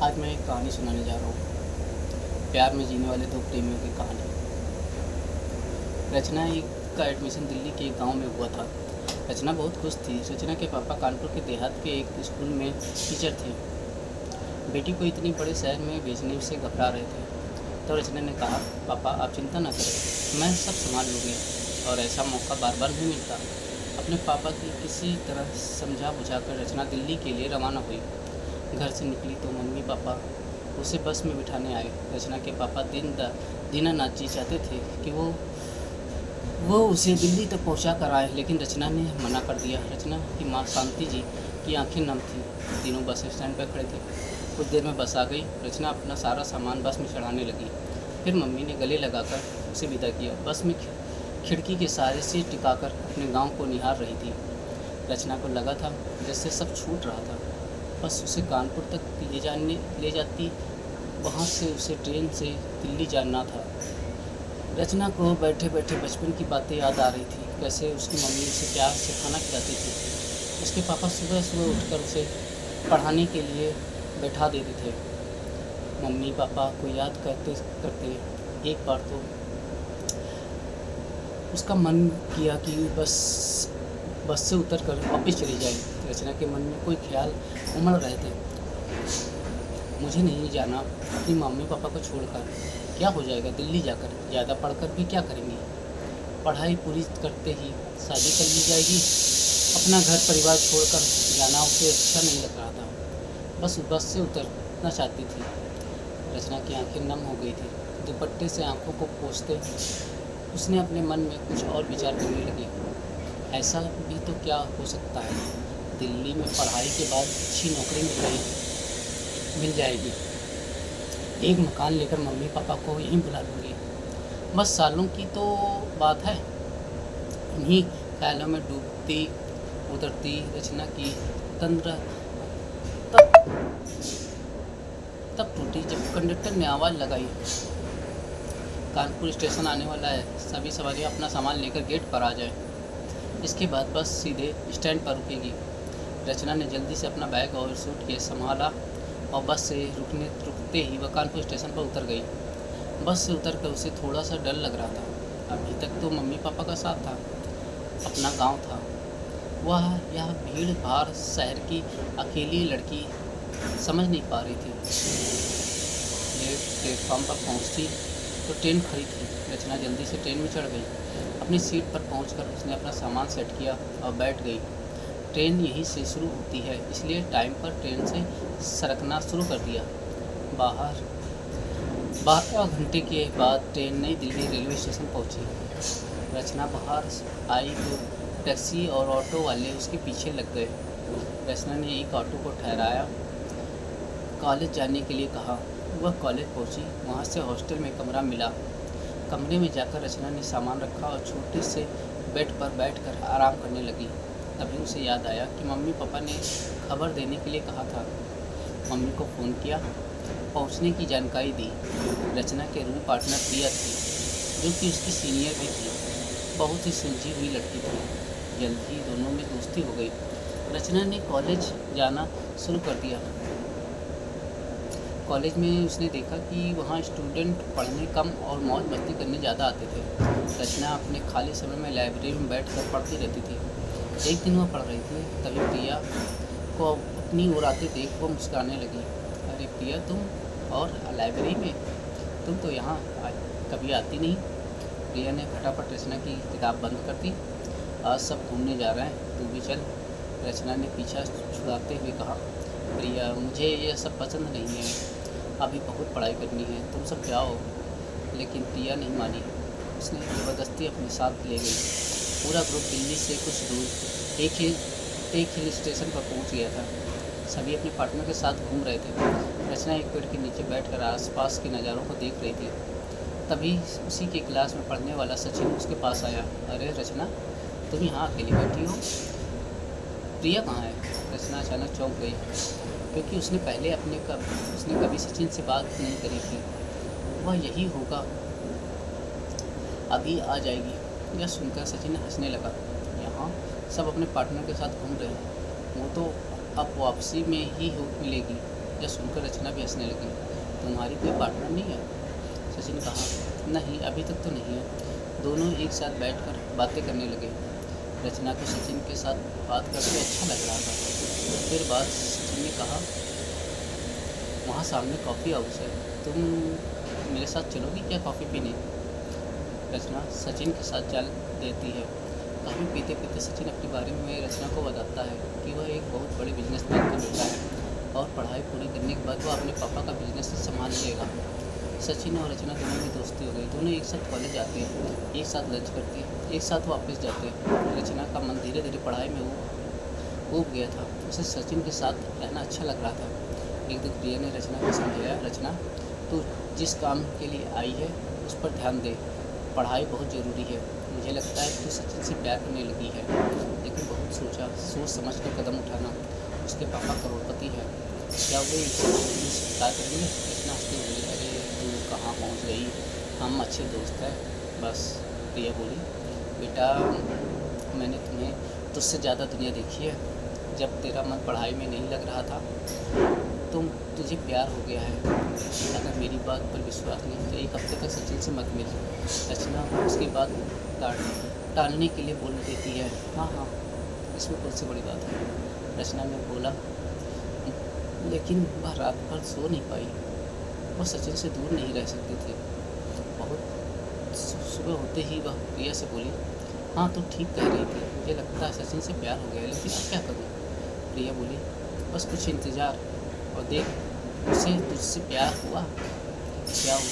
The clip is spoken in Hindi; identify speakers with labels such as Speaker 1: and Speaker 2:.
Speaker 1: आज मैं एक कहानी सुनाने जा रहा हूँ। प्यार में जीने वाले दो प्रेमियों की कहानी। रचना एक का एडमिशन दिल्ली के एक गांव में हुआ था। रचना बहुत खुश थी। रचना के पापा कानपुर के देहात के एक स्कूल में टीचर थे। बेटी को इतनी बड़े शहर में भेजने से घबरा रहे थे। तो रचना ने कहा, पापा आप चिंता न करें, मैं सब संभाल लूँगी। और ऐसा मौका बार बार नहीं मिलता। अपने पापा की किसी तरह समझा बुझाकर रचना दिल्ली के लिए रवाना हुई। घर से निकली तो मम्मी पापा उसे बस में बिठाने आए। रचना के पापा दीनानाथ जी चाहते थे कि वो उसे दिल्ली तक पहुंचा कर आए, लेकिन रचना ने मना कर दिया। रचना की माँ शांति जी की आंखें नम थीं। तीनों बस स्टैंड पर खड़े थे। कुछ देर में बस आ गई। रचना अपना सारा सामान बस में चढ़ाने लगी। फिर मम्मी ने गले लगाकर उसे विदा किया। बस में खिड़की के सहारे से टिकाकर अपने गाँव को निहार रही थी। रचना को लगा था जैसे सब छूट रहा था। बस उसे कानपुर तक ले जाती, वहाँ से उसे ट्रेन से दिल्ली जाना था। रचना को बैठे बैठे बचपन की बातें याद आ रही थी। कैसे उसकी मम्मी उसे प्यार से खाना खिलाती थी। उसके पापा सुबह सुबह उठकर उसे पढ़ाने के लिए बैठा देते थे। मम्मी पापा को याद करते करते एक बार तो उसका मन किया कि बस से उतरकर वापस चली जाए। रचना के मन में कोई ख्याल उमड़ रहे थे। मुझे नहीं जाना अपनी मम्मी पापा को छोड़कर। क्या हो जाएगा दिल्ली जाकर? ज़्यादा पढ़कर भी क्या करेंगी? पढ़ाई पूरी करते ही शादी कर ली जाएगी। अपना घर परिवार छोड़कर जाना उसे अच्छा नहीं लग रहा था। बस से उतरना चाहती थी। रचना की आंखें नम हो गई थी। दुपट्टे से आंखों को पोंछते उसने अपने मन में कुछ और विचार करने लगी। ऐसा भी तो क्या हो सकता है, दिल्ली में पढ़ाई के बाद अच्छी नौकरी मिल जाएगी। एक मकान लेकर मम्मी पापा को यहीं बुला लूँगी। बस सालों की तो बात है। इन्हीं ख्यालों में डूबती उतरती रचना की तंद्रा तब टूटी जब कंडक्टर ने आवाज़ लगाई, कानपुर स्टेशन आने वाला है, सभी सवारियाँ अपना सामान लेकर गेट पर आ जाएं। इसके बाद बस सीधे स्टैंड पर रुकेगी। रचना ने जल्दी से अपना बैग और सूटकेस संभाला और बस से रुकते ही वह कानपुर स्टेशन पर उतर गई। बस से उतर कर उसे थोड़ा सा डर लग रहा था। अभी तक तो मम्मी पापा का साथ था, अपना गांव था। वह यह भीड़ भाड़ शहर की अकेली लड़की समझ नहीं पा रही थी। प्लेटफॉर्म पर पहुंची तो ट्रेन खड़ी थी। रचना जल्दी से ट्रेन में चढ़ गई। अपनी सीट पर पहुंचकर उसने अपना सामान सेट किया और बैठ गई। ट्रेन यहीं से शुरू होती है, इसलिए टाइम पर ट्रेन से सरकना शुरू कर दिया। 12 घंटे के बाद ट्रेन नई दिल्ली रेलवे स्टेशन पहुंची। रचना बाहर आई तो टैक्सी और ऑटो वाले उसके पीछे लग गए। रचना ने एक ऑटो को ठहराया, कॉलेज जाने के लिए कहा। वह कॉलेज पहुंची। वहां से हॉस्टल में कमरा मिला। कमरे में जाकर रचना ने सामान रखा और छोटे से बेड पर बैठकर आराम करने लगी। तभी उसे याद आया कि मम्मी पापा ने खबर देने के लिए कहा था। मम्मी को फ़ोन किया, पहुंचने की जानकारी दी। रचना के रूम पार्टनर प्रिया थी, जो कि उसकी सीनियर भी थी। बहुत ही सुलझी हुई लड़की थी। जल्द ही दोनों में दोस्ती हो गई। रचना ने कॉलेज जाना शुरू कर दिया। कॉलेज में उसने देखा कि वहाँ स्टूडेंट पढ़ने कम और मौज मस्ती करने ज़्यादा आते थे। रचना अपने खाली समय में लाइब्रेरी में बैठकर पढ़ती रहती थी। एक दिन वह पढ़ रही थी, तभी प्रिया को अपनी ओर आते देख वो मुस्कुराने लगी। अरे प्रिया, तुम और लाइब्रेरी में? तुम तो यहाँ कभी आती नहीं। प्रिया ने फटाफट रचना की किताब बंद कर दी। आज सब घूमने जा रहे हैं, तू भी चल। रचना ने पीछा छुड़ाते हुए कहा, प्रिया मुझे ये सब पसंद नहीं है, अभी बहुत पढ़ाई करनी है, तुम सब जाओ। लेकिन प्रिया नहीं मानी। उसने ज़बरदस्ती अपने साथ ले गई। पूरा ग्रुप दिल्ली से कुछ दूर एक हिल स्टेशन पर पहुंच गया था। सभी अपने पार्टनर के साथ घूम रहे थे। रचना एक पेड़ के नीचे बैठकर आसपास के नज़ारों को देख रही थी। तभी उसी के क्लास में पढ़ने वाला सचिन उसके पास आया। अरे रचना, तुम यहाँ अकेली बैठी हो, प्रिया कहाँ है? रचना अचानक चौंक गई, क्योंकि उसने कभी सचिन से बात नहीं करी थी। वह यही होगा, अभी आ जाएगी। यह सुनकर सचिन हंसने लगा। यहाँ सब अपने पार्टनर के साथ घूम रहे हैं, वो तो अब वापसी में ही मिलेगी। यह सुनकर रचना भी हंसने लगी। तुम्हारी कोई पार्टनर नहीं है? सचिन कहा, नहीं अभी तक तो नहीं है। दोनों एक साथ बैठकर बातें करने लगे। रचना को सचिन के साथ बात करके अच्छा लग रहा था। फिर बाद सचिन ने कहा, वहाँ सामने कॉफ़ी हाउस है, तुम मेरे साथ चलोगी क्या कॉफ़ी पीने? रचना सचिन के साथ चल देती है। कॉफ़ी पीते पीते सचिन अपने बारे में रचना को बताता है कि वह एक बहुत बड़े बिजनेसमैन का बेटा है और पढ़ाई पूरी करने के बाद वह अपने पापा का बिजनेस संभाल लेगा। सचिन और रचना दोनों में दोस्ती हो गई। दोनों एक साथ कॉलेज आते हैं, एक साथ लंच करते हैं, एक साथ वापस जाते हैं। रचना का मन धीरे धीरे पढ़ाई में ऊब गया था। उसे सचिन के साथ रहना अच्छा लग रहा था। एक दिन प्रिया ने रचना को समझाया, रचना तू जिस काम के लिए आई है उस पर ध्यान दे, पढ़ाई बहुत ज़रूरी है। मुझे लगता है तू सचिन से प्यार करने लगी है, लेकिन बहुत सोच समझ कर कदम उठाना। उसके पापा करोड़पति हैं, क्या वे इसे स्वीकार करेंगे? रचना हंसती बोली, अरे तू कहाँ पहुँच गई, हम अच्छे दोस्त हैं बस। प्रिया बोली, बेटा मैंने तुम्हें तुझसे ज़्यादा दुनिया देखी है। जब तेरा मन पढ़ाई में नहीं लग रहा था तुझे प्यार हो गया है। अगर मेरी बात पर विश्वास नहीं तो एक हफ्ते तक सचिन से मत मिल। रचना उसकी बात टालने के लिए बोल देती है, हाँ इसमें कौन सी बड़ी बात है? रचना ने बोला, लेकिन वह रात भर सो नहीं पाई। वह सचिन से दूर नहीं रह सकती थी। बहुत सुबह होते ही वह प्रिया से बोली, हाँ तो ठीक कह रही थी, मुझे लगता है सचिन से प्यार हो गया है, लेकिन अब क्या करूँ? प्रिया बोली, बस कुछ इंतज़ार और देख, उसे तुझसे प्यार हुआ क्या